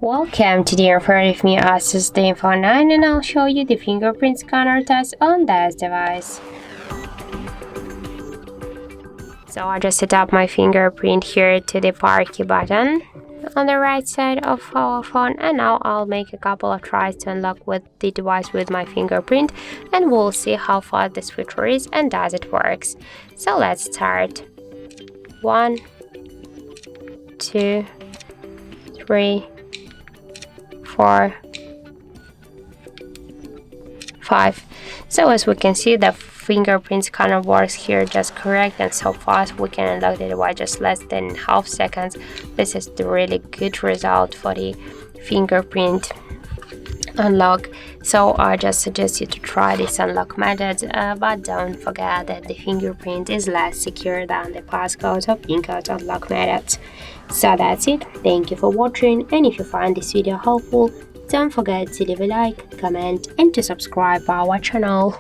Welcome to the info with me, ASUS Zenfone 9, and I'll show you the fingerprint scanner test on this device. So I just set up my fingerprint here to the power key button on the right side of our phone, and now I'll make a couple of tries to unlock with the device with my fingerprint, and we'll see how fast this feature is and does it works. So let's start. 1, 2, 3, 4, 5. So as we can see, the fingerprint scanner works here just correct and so fast. We can unlock the device just less than half seconds. This is the really good result for the fingerprint unlock. So I just suggest you to try this unlock method, but don't forget that the fingerprint is less secure than the passcode or PIN code unlock methods. So that's it. Thank you for watching, and if you find this video helpful, don't forget to leave a like, comment and to subscribe our channel.